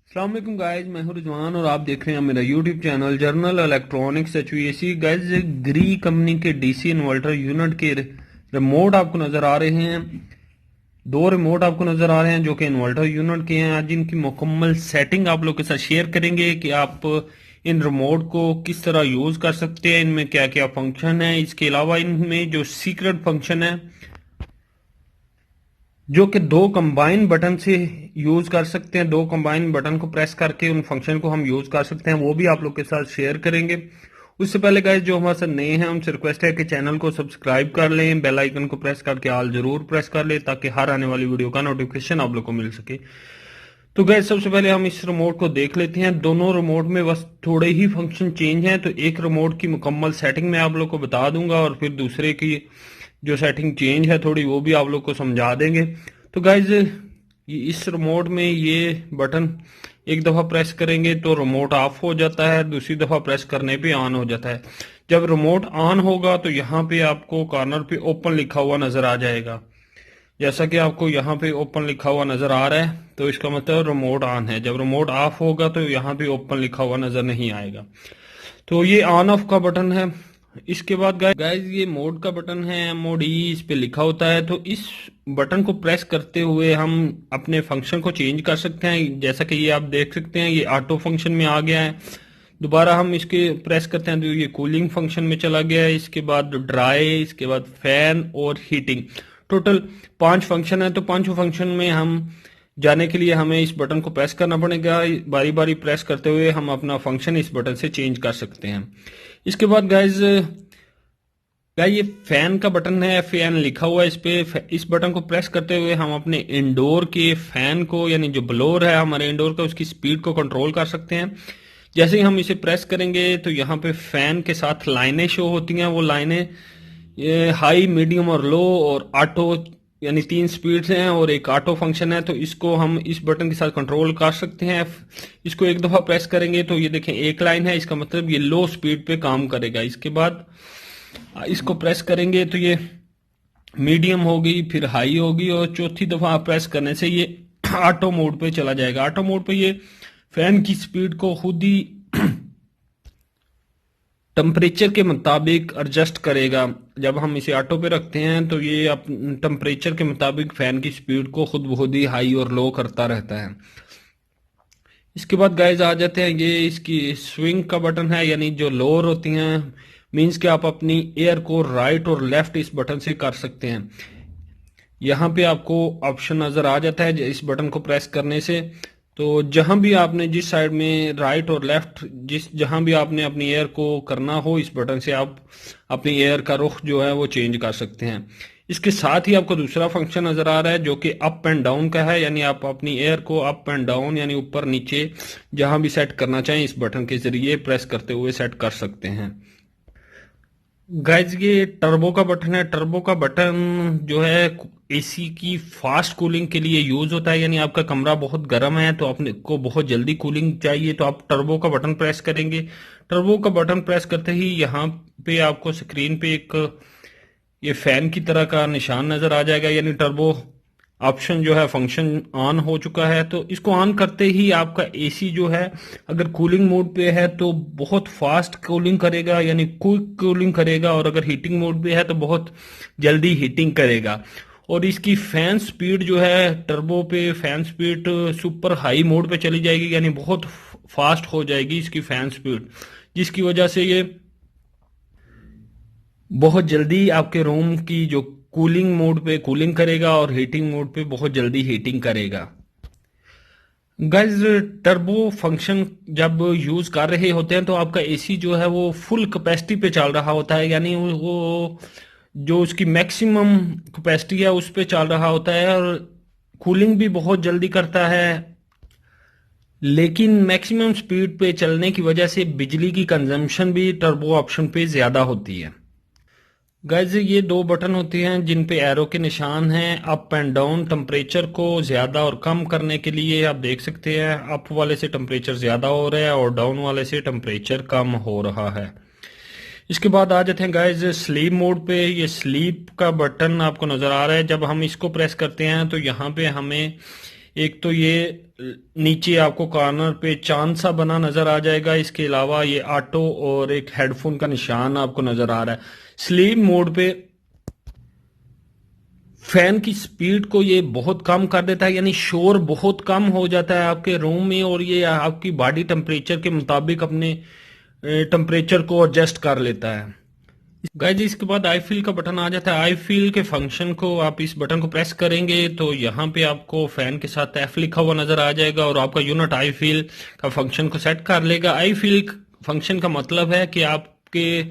अस्सलाम वालेकुम गाइज, मैं हूं रिजवान और आप देख रहे हैं मेरा YouTube channel general electronics HVAC। Guys, Gree company के डीसी इन्वर्टर यूनिट के रिमोट आपको नजर आ रहे हैं। दो रिमोट आपको नजर आ रहे हैं जो कि इन्वर्टर यूनिट के हैं। आज इनकी मुकम्मल सेटिंग आप लोग के साथ शेयर करेंगे कि आप इन रिमोट को किस तरह यूज कर सकते हैं, इनमें क्या क्या फंक्शन है। इसके अलावा इनमें जो सीक्रेट फंक्शन है जो कि दो कंबाइन बटन से यूज कर सकते हैं, दो कंबाइन बटन को प्रेस करके उन फंक्शन को हम यूज कर सकते हैं, वो भी आप लोग के साथ शेयर करेंगे। उससे पहले गाइस, जो हमारे साथ नए हैं उनसे रिक्वेस्ट है कि चैनल को सब्सक्राइब कर लें, बेल आइकन को प्रेस करके ऑल जरूर प्रेस कर लें ताकि हर आने वाली वीडियो का नोटिफिकेशन आप लोग को मिल सके। तो गैस, सबसे पहले हम इस रिमोट को देख लेते हैं। दोनों रिमोट में बस थोड़े ही फंक्शन चेंज हैं, तो एक रिमोट की मुकम्मल सेटिंग मैं आप लोग को बता दूंगा और फिर दूसरे की जो सेटिंग चेंज है थोड़ी, वो भी आप लोग को समझा देंगे। तो गाइज, इस रिमोट में ये बटन एक दफा प्रेस करेंगे तो रिमोट ऑफ हो जाता है, दूसरी दफा प्रेस करने पे ऑन हो जाता है। जब रिमोट ऑन होगा तो यहाँ पे आपको कॉर्नर पे ओपन लिखा हुआ नजर आ जाएगा। जैसा कि आपको यहाँ पे ओपन लिखा हुआ नजर आ रहा है, तो इसका मतलब रिमोट ऑन है। जब रिमोट ऑफ होगा तो यहाँ पे ओपन लिखा हुआ नजर नहीं आएगा। तो ये ऑन ऑफ का बटन है। इसके बाद गाइज, ये मोड का बटन है, MOD इस पे लिखा होता है। तो इस बटन को प्रेस करते हुए हम अपने फंक्शन को चेंज कर सकते हैं। जैसा कि ये आप देख सकते हैं, ये ऑटो फंक्शन में आ गया है। दोबारा हम इसके प्रेस करते हैं तो ये कूलिंग फंक्शन में चला गया है। इसके बाद ड्राई, इसके बाद फैन और हीटिंग, टोटल 5 फंक्शन है। तो पांचों फंक्शन में हम जाने के लिए हमें इस बटन को प्रेस करना पड़ेगा। बारी बारी प्रेस करते हुए हम अपना फंक्शन इस बटन से चेंज कर सकते हैं। इसके बाद गाइज, ये फैन का बटन है, फैन लिखा हुआ है इस पे। इस बटन को प्रेस करते हुए हम अपने इंडोर के फैन को, यानी जो ब्लोअर है हमारे इंडोर का, उसकी स्पीड को कंट्रोल कर सकते हैं। जैसे ही हम इसे प्रेस करेंगे तो यहाँ पे फैन के साथ लाइनें शो होती हैं। वो लाइनें हाई, मीडियम और लो और ऑटो, यानी 3 स्पीड्स हैं और एक ऑटो फंक्शन है। तो इसको हम इस बटन के साथ कंट्रोल कर सकते हैं। इसको एक दफा प्रेस करेंगे तो ये देखें एक लाइन है, इसका मतलब ये लो स्पीड पे काम करेगा। इसके बाद इसको प्रेस करेंगे तो ये मीडियम होगी, फिर हाई होगी और चौथी दफा प्रेस करने से ये ऑटो मोड पे चला जाएगा। ऑटो मोड पे ये फैन की स्पीड को खुद ही टेम्परेचर के मुताबिक एडजस्ट करेगा। जब हम इसे ऑटो पे रखते हैं तो ये टेम्परेचर के मुताबिक फैन की स्पीड को खुद ब खुद ही हाई और लो करता रहता है। इसके बाद गाइस आ जाते हैं, ये इसकी स्विंग का बटन है, यानी जो लोअर होती हैं, मींस कि आप अपनी एयर को राइट और लेफ्ट इस बटन से कर सकते हैं। यहाँ पे आपको ऑप्शन नजर आ जाता है इस बटन को प्रेस करने से। तो जहां भी आपने, जिस साइड में राइट और लेफ्ट, जहां भी आपने अपनी एयर को करना हो, इस बटन से आप अपनी एयर का रुख जो है वो चेंज कर सकते हैं। इसके साथ ही आपको दूसरा फंक्शन नजर आ रहा है जो कि अप एंड डाउन का है, यानी आप अपनी एयर को अप एंड डाउन, यानी ऊपर नीचे जहां भी सेट करना चाहें इस बटन के जरिए प्रेस करते हुए सेट कर सकते हैं। गाइज, ये टर्बो का बटन है। टर्बो का बटन जो है AC की फास्ट कूलिंग के लिए यूज होता है, यानी आपका कमरा बहुत गर्म है तो अपने को बहुत जल्दी कूलिंग चाहिए तो आप टर्बो का बटन प्रेस करेंगे। टर्बो का बटन प्रेस करते ही यहाँ पे आपको स्क्रीन पे एक ये फैन की तरह का निशान नजर आ जाएगा, यानी टर्बो ऑप्शन जो है फंक्शन ऑन हो चुका है। तो इसको ऑन करते ही आपका AC जो है, अगर कूलिंग मोड पे है तो बहुत फास्ट कूलिंग करेगा, यानी क्विक कूलिंग करेगा, और अगर हीटिंग मोड पे है तो बहुत जल्दी हीटिंग करेगा। और इसकी फैन स्पीड जो है, टर्बो पे fan speed super high mode पे चली जाएगी, यानी बहुत फास्ट हो जाएगी इसकी फैन स्पीड, जिसकी वजह से ये बहुत जल्दी आपके रूम की जो कूलिंग मोड पे कूलिंग करेगा और हीटिंग मोड पे बहुत जल्दी हीटिंग करेगा। गाइज, टर्बो फंक्शन जब यूज कर रहे होते हैं तो आपका AC जो है वो फुल कैपेसिटी पे चल रहा होता है, यानी वो जो उसकी मैक्सिमम कैपेसिटी है उस पे चल रहा होता है और कूलिंग भी बहुत जल्दी करता है। लेकिन मैक्सिमम स्पीड पे चलने की वजह से बिजली की कंजम्पशन भी टर्बो ऑप्शन पे ज्यादा होती है। गाइज, ये 2 बटन होते हैं जिन पे एरो के निशान हैं। अप एंड डाउन टेम्परेचर को ज्यादा और कम करने के लिए आप देख सकते हैं, अप वाले से टेम्परेचर ज्यादा हो रहा है और डाउन वाले से टेम्परेचर कम हो रहा है। इसके बाद आ जाते हैं गाइज स्लीप मोड पे। ये स्लीप का बटन आपको नजर आ रहा है। जब हम इसको प्रेस करते हैं तो यहाँ पे हमें एक तो ये नीचे आपको कॉर्नर पे चांद सा बना नजर आ जाएगा, इसके अलावा ये ऑटो और एक हेडफोन का निशान आपको नजर आ रहा है। स्लीप मोड पे फैन की स्पीड को ये बहुत कम कर देता है, यानी शोर बहुत कम हो जाता है आपके रूम में, और ये आपकी बॉडी टेम्परेचर के मुताबिक अपने टेम्परेचर को एडजस्ट कर लेता है। गाइस इसके बाद आई फील का बटन आ जाता है। आई फील के फंक्शन को आप इस बटन को प्रेस करेंगे तो यहाँ पे आपको फैन के साथ एफ लिखा हुआ नजर आ जाएगा और आपका यूनिट आई फील का फंक्शन को सेट कर लेगा। आई फील फंक्शन का मतलब है कि आपके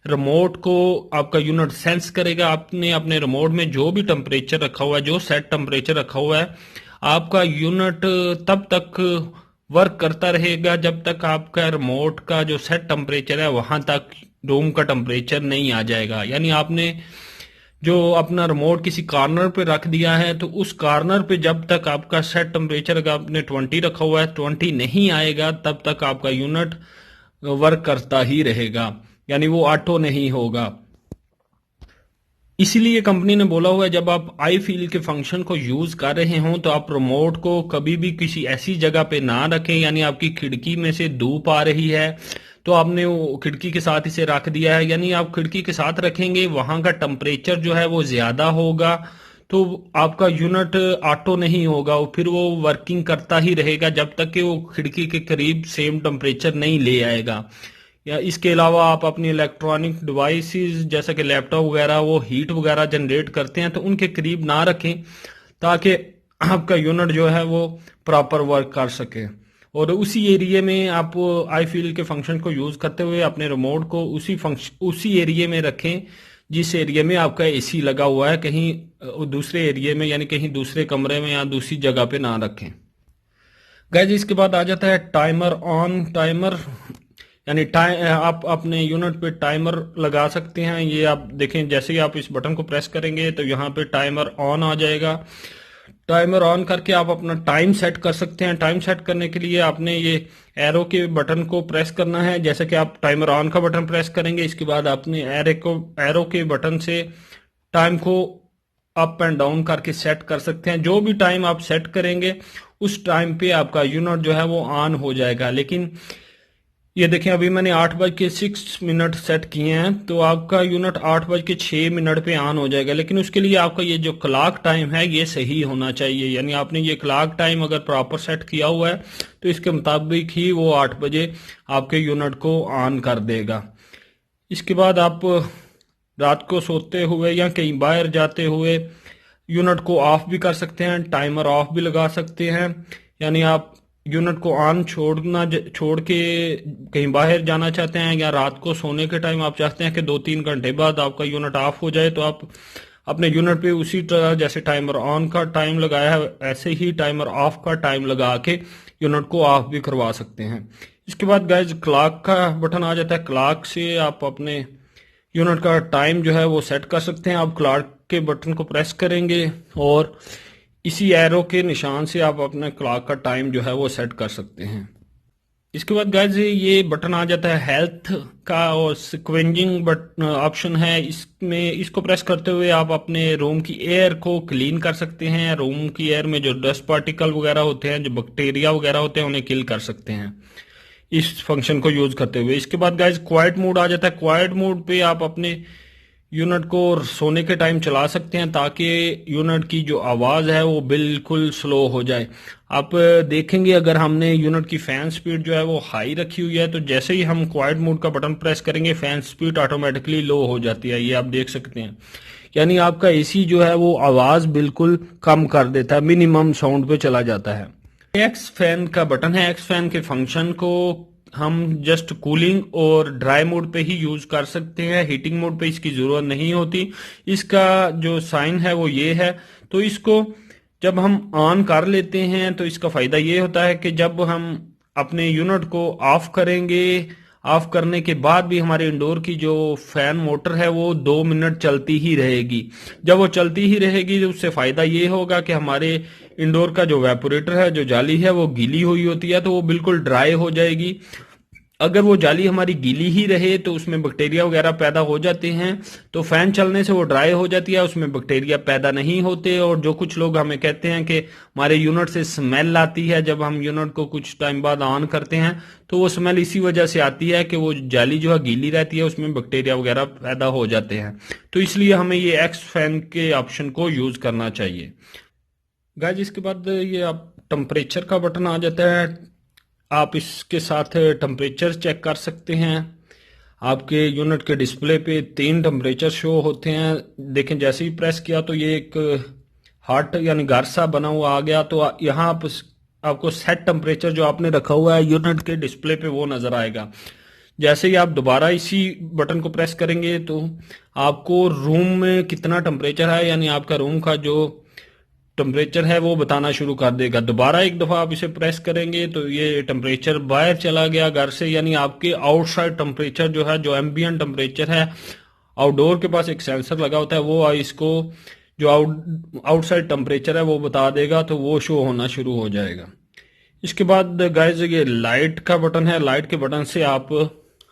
रिमोट को आपका यूनिट सेंस करेगा। आपने अपने रिमोट में जो भी टेम्परेचर रखा हुआ है, जो सेट टेम्परेचर रखा हुआ है, आपका यूनिट तब तक वर्क करता रहेगा जब तक आपका रिमोट का जो सेट टेम्परेचर है वहां तक रूम का टेम्परेचर नहीं आ जाएगा। यानी आपने जो अपना रिमोट किसी कॉर्नर पे रख दिया है तो उस कॉर्नर पे जब तक आपका सेट टेम्परेचर अगर आपने 20 रखा हुआ है 20 नहीं आएगा तब तक आपका यूनिट वर्क करता ही रहेगा, यानी वो ऑटो नहीं होगा। इसीलिए कंपनी ने बोला हुआ है जब आप आई फील के फंक्शन को यूज कर रहे हो तो आप रिमोट को कभी भी किसी ऐसी जगह पे ना रखें, यानी आपकी खिड़की में से धूप आ रही है तो आपने वो खिड़की के साथ इसे रख दिया है, यानी आप खिड़की के साथ रखेंगे वहां का टेम्परेचर जो है वो ज्यादा होगा तो आपका यूनिट ऑटो नहीं होगा, फिर वो वर्किंग करता ही रहेगा जब तक कि वो खिड़की के करीब सेम टेम्परेचर नहीं ले आएगा। या इसके अलावा आप अपनी इलेक्ट्रॉनिक डिवाइसेस जैसा कि लैपटॉप वगैरह वो हीट वगैरह जनरेट करते हैं तो उनके करीब ना रखें ताकि आपका यूनिट जो है वो प्रॉपर वर्क कर सके। और उसी एरिया में आप आई फील के फंक्शन को यूज करते हुए अपने रिमोट को उसी एरिया में रखें जिस एरिया में आपका एसी लगा हुआ है, कहीं दूसरे एरिया में यानी कहीं दूसरे कमरे में या दूसरी जगह पे ना रखें। गाइस इसके बाद आ जाता है टाइमर ऑन। टाइमर यानी आप अपने यूनिट पे टाइमर लगा सकते हैं। ये आप देखें जैसे ही आप इस बटन को प्रेस करेंगे तो यहाँ पे टाइमर ऑन आ जाएगा। टाइमर ऑन करके आप अपना टाइम सेट कर सकते हैं। टाइम सेट करने के लिए आपने ये एरो के बटन को प्रेस करना है, जैसे कि आप टाइमर ऑन का बटन प्रेस करेंगे इसके बाद आपने एरो के बटन से टाइम को अप एंड डाउन करके सेट कर सकते हैं। जो भी टाइम आप सेट करेंगे उस टाइम पे आपका यूनिट जो है वो ऑन हो जाएगा। लेकिन ये देखें अभी मैंने 8:06 सेट किए हैं तो आपका यूनिट 8:06 पे ऑन हो जाएगा, लेकिन उसके लिए आपका ये जो क्लॉक टाइम है ये सही होना चाहिए। यानी आपने ये क्लॉक टाइम अगर प्रॉपर सेट किया हुआ है तो इसके मुताबिक ही वो 8 बजे आपके यूनिट को ऑन कर देगा। इसके बाद आप रात को सोते हुए या कहीं बाहर जाते हुए यूनिट को ऑफ भी कर सकते हैं, टाइमर ऑफ भी लगा सकते हैं। यानी आप यूनिट को ऑन छोड़ के कहीं बाहर जाना चाहते हैं या रात को सोने के टाइम आप चाहते हैं कि 2-3 घंटे बाद आपका यूनिट ऑफ हो जाए तो आप अपने यूनिट पे उसी तरह जैसे टाइमर ऑन का टाइम लगाया है ऐसे ही टाइमर ऑफ का टाइम लगा के यूनिट को ऑफ भी करवा सकते हैं। इसके बाद गाइज क्लॉक का बटन आ जाता है। क्लॉक से आप अपने यूनिट का टाइम जो है वो सेट कर सकते हैं। आप क्लॉक के बटन को प्रेस करेंगे और इसी एरो के निशान से आप अपने क्लॉक का टाइम जो है वो सेट कर सकते हैं। इसके बाद गाइज ये बटन आ जाता है हेल्थ का और सिक्वेंजिंग बटन ऑप्शन है। इसमें इसको प्रेस करते हुए आप अपने रूम की एयर को क्लीन कर सकते हैं। रूम की एयर में जो डस्ट पार्टिकल वगैरह होते हैं, जो बैक्टीरिया वगैरह होते हैं, उन्हें किल कर सकते हैं इस फंक्शन को यूज करते हुए। इसके बाद गाइज क्वाइट मोड आ जाता है। क्वाइट मोड पे आप अपने यूनिट को सोने के टाइम चला सकते हैं ताकि यूनिट की जो आवाज है वो बिल्कुल स्लो हो जाए। आप देखेंगे अगर हमने यूनिट की फैन स्पीड जो है वो हाई रखी हुई है तो जैसे ही हम क्वाइट मोड का बटन प्रेस करेंगे फैन स्पीड ऑटोमेटिकली लो हो जाती है, ये आप देख सकते हैं। यानी आपका एसी जो है वो आवाज बिल्कुल कम कर देता है, मिनिमम साउंड पे चला जाता है। एक्स फैन का बटन है। एक्स फैन के फंक्शन को हम जस्ट कूलिंग और ड्राई मोड पे ही यूज कर सकते हैं, हीटिंग मोड पे इसकी जरूरत नहीं होती। इसका जो साइन है वो ये है, तो इसको जब हम ऑन कर लेते हैं तो इसका फायदा ये होता है कि जब हम अपने यूनिट को ऑफ करेंगे, ऑफ करने के बाद भी हमारे इंडोर की जो फैन मोटर है वो 2 मिनट चलती ही रहेगी। जब वो चलती ही रहेगी तो उससे फायदा ये होगा कि हमारे इंडोर का जो वेपोरेटर है, जो जाली है, वो गीली हुई होती है तो वो बिल्कुल ड्राई हो जाएगी। अगर वो जाली हमारी गीली ही रहे तो उसमें बैक्टीरिया वगैरह पैदा हो जाते हैं, तो फैन चलने से वो ड्राई हो जाती है, उसमें बैक्टीरिया पैदा नहीं होते। और जो कुछ लोग हमें कहते हैं कि हमारे यूनिट से स्मेल आती है, जब हम यूनिट को कुछ टाइम बाद ऑन करते हैं तो वो स्मेल इसी वजह से आती है कि वो जाली जो है गीली रहती है, उसमें बैक्टीरिया वगैरह पैदा हो जाते हैं। तो इसलिए हमें ये एक्स फैन के ऑप्शन को यूज करना चाहिए। गाइस इसके बाद ये आप टेम्परेचर का बटन आ जाता है। आप इसके साथ टेम्परेचर चेक कर सकते हैं। आपके यूनिट के डिस्प्ले पे 3 टेम्परेचर शो होते हैं। देखें जैसे ही प्रेस किया तो ये एक हार्ट यानी घर सा बना हुआ आ गया। तो यहाँ आपको सेट टेम्परेचर जो आपने रखा हुआ है यूनिट के डिस्प्ले पे वो नजर आएगा। जैसे ही आप दोबारा इसी बटन को प्रेस करेंगे तो आपको रूम में कितना टेम्परेचर है यानी आपका रूम का जो टेम्परेचर है वो बताना शुरू कर देगा। दोबारा एक दफा आप इसे प्रेस करेंगे तो ये टेम्परेचर बाहर चला गया घर से, यानी आपके आउटसाइड टेम्परेचर जो है, जो एम्बियंट टेम्परेचर है, आउटडोर के पास एक सेंसर लगा होता है, वो इसको जो आउटसाइड टेम्परेचर है वो बता देगा, तो वो शो होना शुरू हो जाएगा। इसके बाद गाइस ये लाइट का बटन है। लाइट के बटन से आप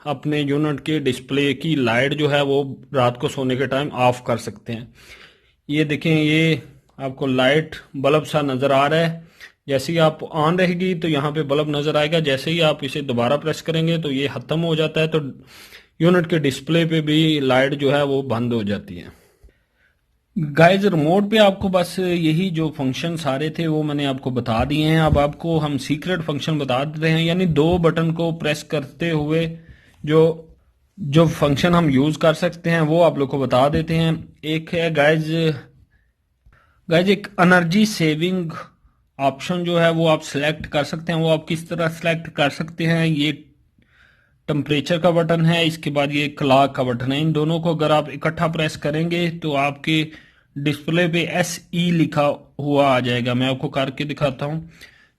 अपने यूनिट के डिस्प्ले की लाइट जो है वो रात को सोने के टाइम ऑफ कर सकते हैं। ये देखें, ये आपको लाइट बल्ब सा नजर आ रहा है। जैसे ही आप ऑन रहेगी तो यहाँ पे बल्ब नजर आएगा। जैसे ही आप इसे दोबारा प्रेस करेंगे तो ये खत्म हो जाता है, तो यूनिट के डिस्प्ले पे भी लाइट जो है वो बंद हो जाती है। गाइस रिमोट पे आपको बस यही जो फंक्शन सारे थे वो मैंने आपको बता दिए हैं। अब आपको हम सीक्रेट फंक्शन बता देते हैं, यानी 2 बटन को प्रेस करते हुए जो जो फंक्शन हम यूज कर सकते हैं वो आप लोग को बता देते हैं। एक है गाइस एक एनर्जी सेविंग ऑप्शन जो है वो आप सिलेक्ट कर सकते हैं। वो आप किस तरह सिलेक्ट कर सकते हैं, ये टेम्परेचर का बटन है, इसके बाद ये क्लॉक का बटन है। इन दोनों को अगर आप इकट्ठा प्रेस करेंगे तो आपके डिस्प्ले पे SE लिखा हुआ आ जाएगा। मैं आपको करके दिखाता हूँ।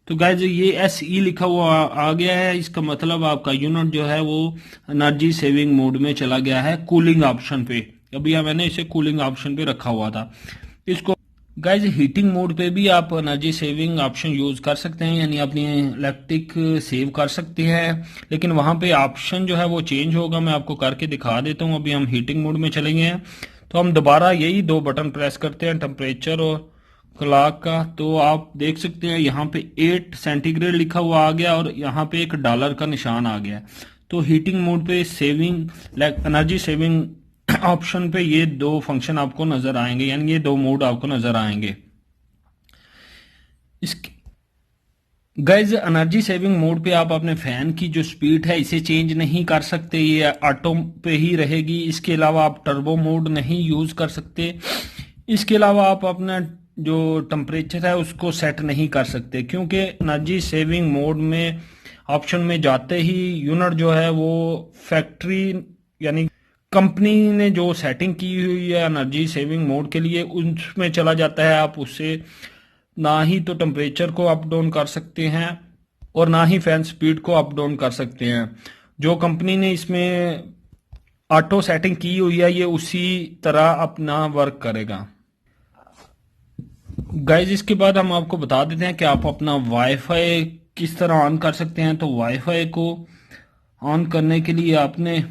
तो गाइज ये SE लिखा हुआ आ गया है। इसका मतलब आपका यूनिट जो है वो एनर्जी सेविंग मोड में चला गया है, कूलिंग ऑप्शन पे। अभी मैंने इसे कूलिंग ऑप्शन पे रखा हुआ था। इसको गाइज हीटिंग मोड पे भी आप एनर्जी सेविंग ऑप्शन यूज कर सकते हैं, यानी अपनी इलेक्ट्रिक सेव कर सकते हैं, लेकिन वहां पे ऑप्शन जो है वो चेंज होगा। मैं आपको करके दिखा देता हूँ। अभी हम हीटिंग मोड में चलेंगे हैं तो हम दोबारा यही 2 बटन प्रेस करते हैं, टेम्परेचर और क्लॉक का। तो आप देख सकते हैं यहाँ पे 8 सेंटीग्रेड लिखा हुआ आ गया और यहाँ पे एक डॉलर का निशान आ गया। तो हीटिंग मोड पे सेविंग एनर्जी सेविंग ऑप्शन पे ये 2 फंक्शन आपको नजर आएंगे, यानी ये 2 मोड आपको नजर आएंगे। इसके गाइज एनर्जी सेविंग मोड पे आप अपने फैन की जो स्पीड है इसे चेंज नहीं कर सकते, ये ऑटो पे ही रहेगी। इसके अलावा आप टर्बो मोड नहीं यूज कर सकते। इसके अलावा आप अपना जो टेम्परेचर है उसको सेट नहीं कर सकते, क्योंकि एनर्जी सेविंग मोड में ऑप्शन में जाते ही यूनिट जो है वो फैक्ट्री यानी कंपनी ने जो सेटिंग की हुई है एनर्जी सेविंग मोड के लिए उसमें चला जाता है। आप उससे ना ही तो टेम्परेचर को अप डाउन कर सकते हैं और ना ही फैन स्पीड को अप डाउन कर सकते हैं। जो कंपनी ने इसमें ऑटो सेटिंग की हुई है ये उसी तरह अपना वर्क करेगा। गाइज इसके बाद हम आपको बता देते हैं कि आप अपना वाईफाई किस तरह ऑन कर सकते हैं। तो वाईफाई को ऑन करने के लिए आपने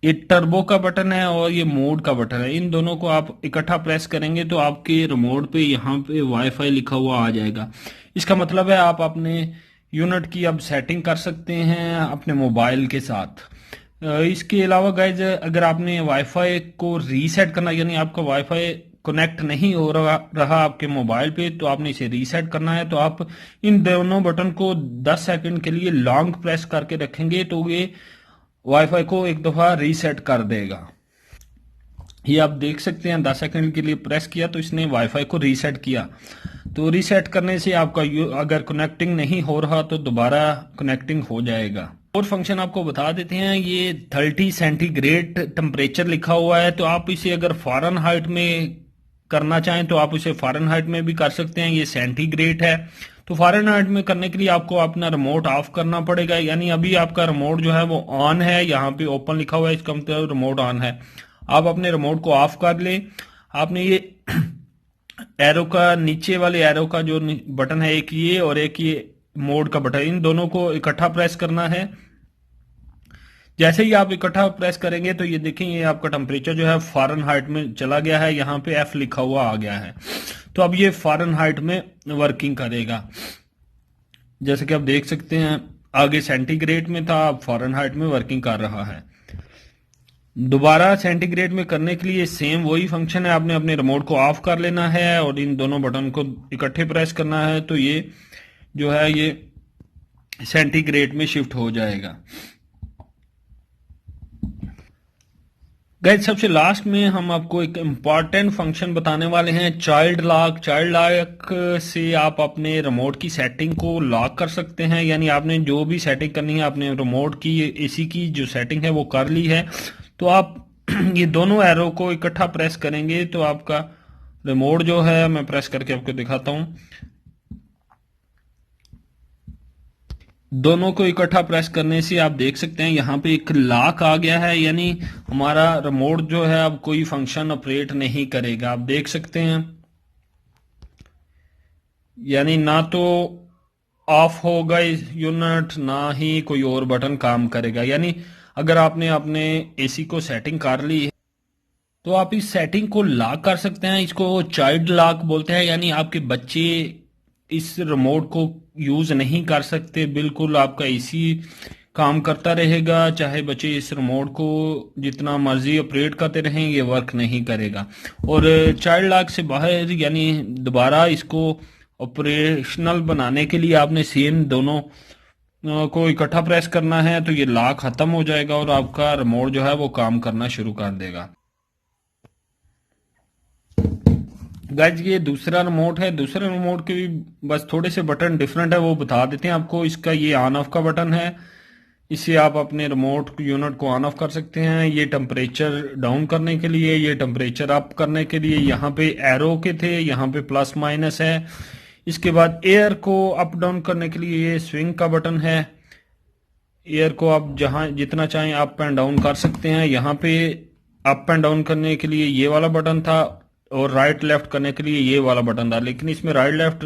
ये टर्बो का बटन है और ये मोड का बटन है, इन दोनों को आप इकट्ठा प्रेस करेंगे तो आपके रिमोट पे यहाँ पे वाईफाई लिखा हुआ आ जाएगा। इसका मतलब है आप अपने यूनिट की अब सेटिंग कर सकते हैं अपने मोबाइल के साथ। इसके अलावा गाइज अगर आपने वाईफाई को रीसेट करना, यानी आपका वाईफाई कनेक्ट नहीं हो रहा आपके मोबाइल पे, तो आपने इसे रीसेट करना है। तो आप इन दोनों बटन को 10 सेकंड के लिए लॉन्ग प्रेस करके रखेंगे तो ये वाईफाई को एक दफा रीसेट कर देगा। ये आप देख सकते हैं 10 सेकंड के लिए प्रेस किया तो इसने वाईफाई को रीसेट किया। तो रीसेट करने से आपका अगर कनेक्टिंग नहीं हो रहा तो दोबारा कनेक्टिंग हो जाएगा। और फंक्शन आपको बता देते हैं, ये 30 सेंटीग्रेड टेम्परेचर लिखा हुआ है। तो आप इसे अगर फ़ारेनहाइट में करना चाहें तो आप इसे फ़ारेनहाइट में भी कर सकते हैं। ये सेंटीग्रेड है तो फ़ारेनहाइट में करने के लिए आपको अपना रिमोट ऑफ करना पड़ेगा। यानी अभी आपका रिमोट जो है वो ऑन है, यहाँ पे ओपन लिखा हुआ है, इसका मतलब रिमोट ऑन है। आप अपने रिमोट को ऑफ कर ले। आपने ये एरो का नीचे वाले एरो का जो बटन है एक ये और एक ये मोड का बटन, इन दोनों को इकट्ठा प्रेस करना है। जैसे ही आप इकट्ठा प्रेस करेंगे तो ये देखें, ये आपका टेम्परेचर जो है फ़ारेनहाइट में चला गया है, यहाँ पे एफ लिखा हुआ आ गया है। तो अब ये फ़ारेनहाइट में वर्किंग करेगा। जैसे कि आप देख सकते हैं, आगे सेंटीग्रेड में था, अब फ़ारेनहाइट में वर्किंग कर रहा है। दोबारा सेंटीग्रेड में करने के लिए सेम वही फंक्शन है, आपने अपने रिमोट को ऑफ कर लेना है और इन दोनों बटन को इकट्ठे प्रेस करना है, तो ये जो है ये सेंटीग्रेड में शिफ्ट हो जाएगा। गाइस, सबसे लास्ट में हम आपको एक इम्पॉर्टेंट फंक्शन बताने वाले हैं, चाइल्ड लॉक। चाइल्ड लॉक से आप अपने रिमोट की सेटिंग को लॉक कर सकते हैं, यानी आपने जो भी सेटिंग करनी है अपने रिमोट की, एसी की जो सेटिंग है वो कर ली है, तो आप ये दोनों एरो को इकट्ठा प्रेस करेंगे तो आपका रिमोट जो है, मैं प्रेस करके आपको दिखाता हूं, दोनों को इकट्ठा प्रेस करने से आप देख सकते हैं यहाँ पे एक लॉक आ गया है, यानी हमारा रिमोट जो है अब कोई फंक्शन ऑपरेट नहीं करेगा। आप देख सकते हैं, यानी ना तो ऑफ होगा यूनिट, ना ही कोई और बटन काम करेगा। यानी अगर आपने अपने एसी को सेटिंग कर ली है तो आप इस सेटिंग को लॉक कर सकते हैं। इसको चाइल्ड लॉक बोलते हैं, यानी आपके बच्चे इस रिमोट को यूज नहीं कर सकते, बिल्कुल आपका एसी काम करता रहेगा, चाहे बच्चे इस रिमोट को जितना मर्जी ऑपरेट करते रहें, ये वर्क नहीं करेगा। और चाइल्ड लॉक से बाहर, यानी दोबारा इसको ऑपरेशनल बनाने के लिए आपने सेम दोनों को इकट्ठा प्रेस करना है, तो ये लॉक खत्म हो जाएगा और आपका रिमोट जो है वो काम करना शुरू कर देगा। गाइज, ये दूसरा रिमोट है, दूसरे रिमोट के भी बस थोड़े से बटन डिफरेंट है, वो बता देते हैं आपको। इसका ये ऑन ऑफ का बटन है, इससे आप अपने रिमोट यूनिट को ऑन ऑफ कर सकते हैं। ये टेम्परेचर डाउन करने के लिए, ये टेम्परेचर अप करने के लिए, यहाँ पे एरो के थे, यहाँ पे प्लस माइनस है। इसके बाद एयर को अप डाउन करने के लिए ये स्विंग का बटन है, एयर को आप जहां जितना चाहें अप एंड डाउन कर सकते हैं। यहाँ पे अप एंड डाउन करने के लिए ये वाला बटन था और राइट लेफ्ट करने के लिए ये वाला बटन था, लेकिन इसमें राइट लेफ्ट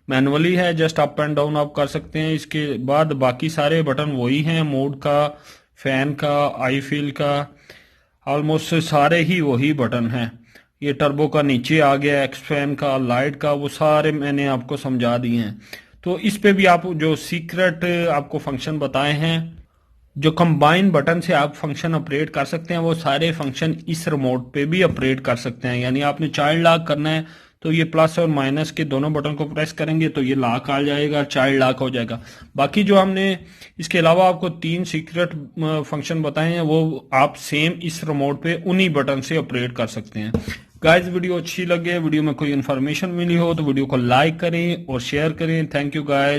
मैनुअली है, जस्ट अप एंड डाउन आप कर सकते हैं। इसके बाद बाकी सारे बटन वही हैं, मोड का, फैन का, आई फील का, ऑलमोस्ट सारे ही वही बटन हैं। ये टर्बो का नीचे आ गया, एक्स फैन का, लाइट का, वो सारे मैंने आपको समझा दिए हैं। तो इस पे भी आप जो सीक्रेट आपको फंक्शन बताए हैं, जो कंबाइन बटन से आप फंक्शन ऑपरेट कर सकते हैं, वो सारे फंक्शन इस रिमोट पे भी ऑपरेट कर सकते हैं। यानी आपने चाइल्ड लॉक करना है तो ये प्लस और माइनस के दोनों बटन को प्रेस करेंगे तो ये लॉक आ जाएगा, चाइल्ड लॉक हो जाएगा। बाकी जो हमने इसके अलावा आपको 3 सीक्रेट फंक्शन बताए हैं, वो आप सेम इस रिमोट पे उन्हीं बटन से ऑपरेट कर सकते हैं। गाइस, वीडियो अच्छी लगे, वीडियो में कोई इन्फॉर्मेशन मिली हो तो वीडियो को लाइक करें और शेयर करें। Thank you guys.